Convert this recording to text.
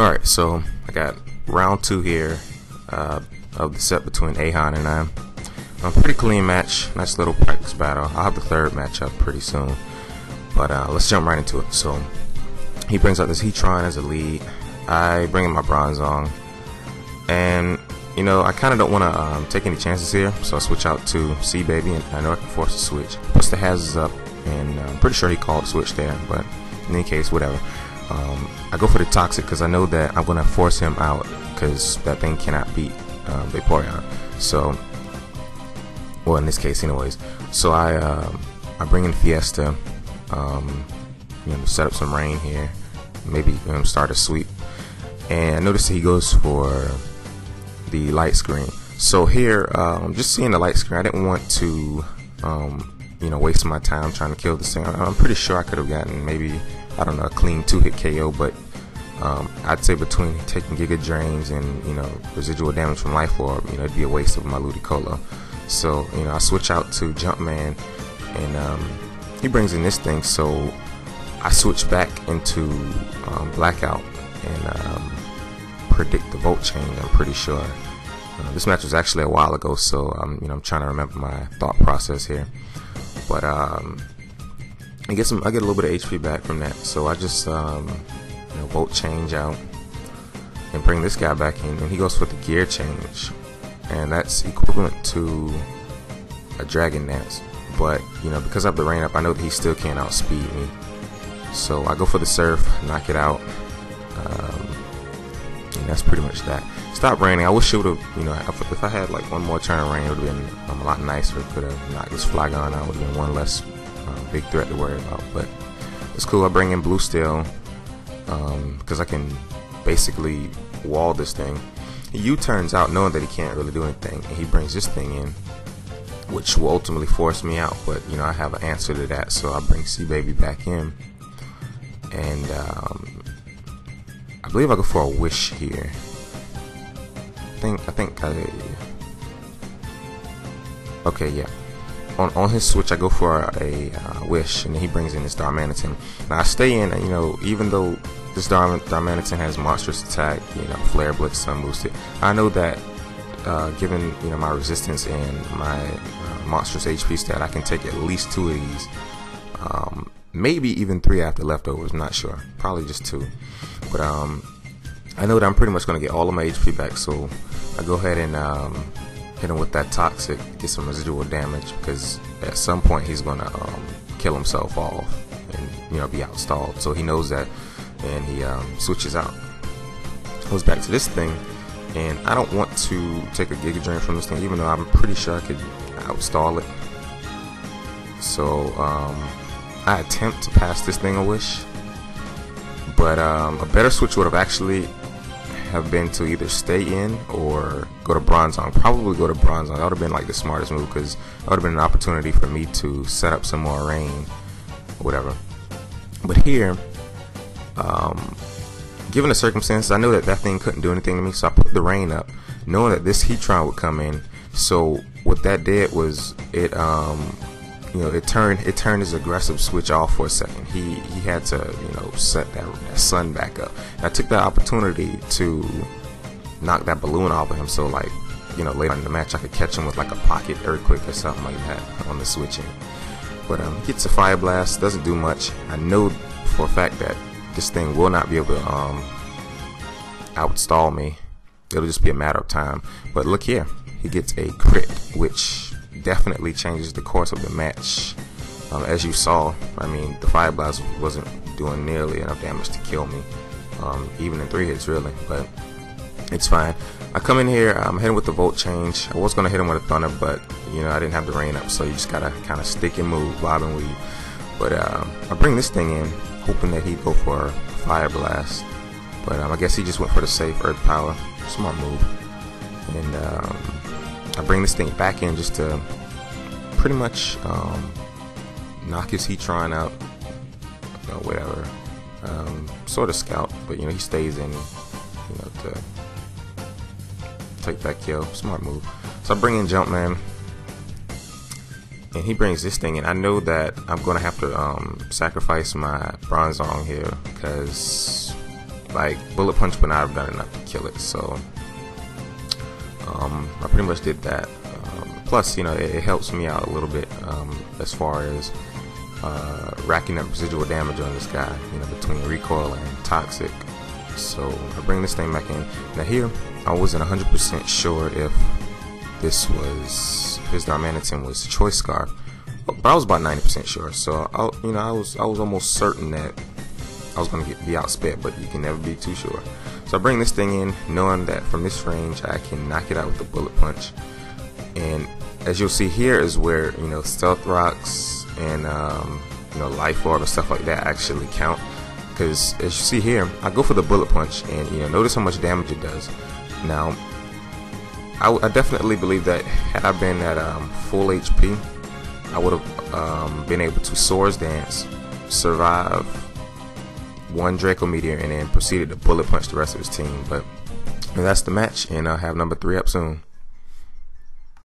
Alright, so I got round 2 here of the set between Ahan and I. A pretty clean match, nice little practice battle. I'll have the third match up pretty soon, but let's jump right into it. So he brings out this Heatron as a lead. I bring in my Bronzong, and you know I kind of don't want to take any chances here, so I switch out to C Baby, and I know I can force a switch. Puts the hazards up, and I'm pretty sure he called switch there, but in any case, whatever. I go for the Toxic because I know that I'm going to force him out because that thing cannot beat Vaporeon. So, well, in this case anyways. So I bring in Fiesta, set up some rain here, maybe start a sweep. And I notice he goes for the light screen. So here, just seeing the light screen, I didn't want to waste my time trying to kill this thing. I'm pretty sure I could have gotten maybe, I don't know, a clean 2-hit KO, but I'd say between taking Giga Drains and residual damage from Life Orb, it'd be a waste of my Ludicolo. So I switch out to Jumpman, and he brings in this thing. So I switch back into Blackout and predict the Volt Change. I'm pretty sure this match was actually a while ago, so I'm trying to remember my thought process here. But I get a little bit of HP back from that, so I just Volt Change out and bring this guy back in, and he goes for the Gear Change, and that's equivalent to a Dragon Dance. But because I have the rain up, I know that he still can't outspeed me, so I go for the Surf, knock it out, and that's pretty much that. Stop raining. I wish it would have, if I had like one more turn of rain, it would have been a lot nicer. It could have knocked this Flygon out. Would have been one less big threat to worry about. But it's cool. I bring in Blue Steel because I can basically wall this thing. He U-turns out knowing that he can't really do anything, and he brings this thing in, which will ultimately force me out. But I have an answer to that, so I bring C Baby back in, and I believe I go for a Wish here. Okay, yeah. On his switch, I go for a Wish, and then he brings in this Darmanitan. Now I stay in, even though this Darmanitan has monstrous attack, Flare Blitz, Sun Boosted. I know that given my resistance and my monstrous HP stat, I can take at least 2 of these, maybe even 3 after leftovers. Not sure, probably just 2. But I know that I'm pretty much going to get all of my HP back, so I go ahead and hit him with that Toxic, get some residual damage, because at some point he's going to kill himself off and be outstalled. So he knows that, and he switches out. Goes back to this thing, and I don't want to take a Giga Drain from this thing, even though I'm pretty sure I could outstall it. So I attempt to pass this thing a Wish, but a better switch would have actually have been to either stay in or go to Bronzong. Probably go to Bronzong. That would have been like the smartest move, because that would have been an opportunity for me to set up some more rain or whatever. But here, given the circumstances, I know that that thing couldn't do anything to me, so I put the rain up, knowing that this Heatron would come in. So what that did was it it turned his aggressive switch off for a second. He had to set that sun back up. And I took that opportunity to knock that balloon off of him, so like later in the match I could catch him with like a pocket earthquake or something like that on the switching. But he gets a Fire Blast, doesn't do much. I know for a fact that this thing will not be able to outstall me. It'll just be a matter of time. But look here, he gets a crit, which definitely changes the course of the match. As you saw, I mean, the Fire Blast wasn't doing nearly enough damage to kill me, even in 3 hits really, but it's fine. I come in here, I'm hitting with the Volt Change. I was going to hit him with a Thunder, but I didn't have the rain up, so you just gotta kind of stick and move, bob and weave. But I bring this thing in, hoping that he'd go for a Fire Blast, but I guess he just went for the safe Earth Power. Smart move. And I bring this thing back in just to pretty much knock his Heatron out, whatever. Sort of scout, but he stays in, to take that kill. Smart move. So I bring in Jumpman, and he brings this thing in. I know that I'm gonna have to sacrifice my Bronzong here, because like bullet punch would not have done enough to kill it. So I pretty much did that. Plus, you know, it helps me out a little bit as far as racking up residual damage on this guy, you know, between recoil and toxic. So I bring this thing back in. Now here, I wasn't 100% sure if this was his Darmanitan was Choice Scarf, but I was about 90% sure. So I was almost certain that I was going to be outsped, but you can never be too sure. So I bring this thing in, knowing that from this range I can knock it out with the bullet punch. And as you'll see here is where, you know, stealth rocks and you know, life orb and stuff like that actually count. Because as you see here, I go for the bullet punch, and you know, notice how much damage it does. Now, I definitely believe that had I been at full HP, I would have been able to Swords Dance, survive one Draco Meteor, and then proceeded to bullet punch the rest of his team. But that's the match, and I'll have number 3 up soon.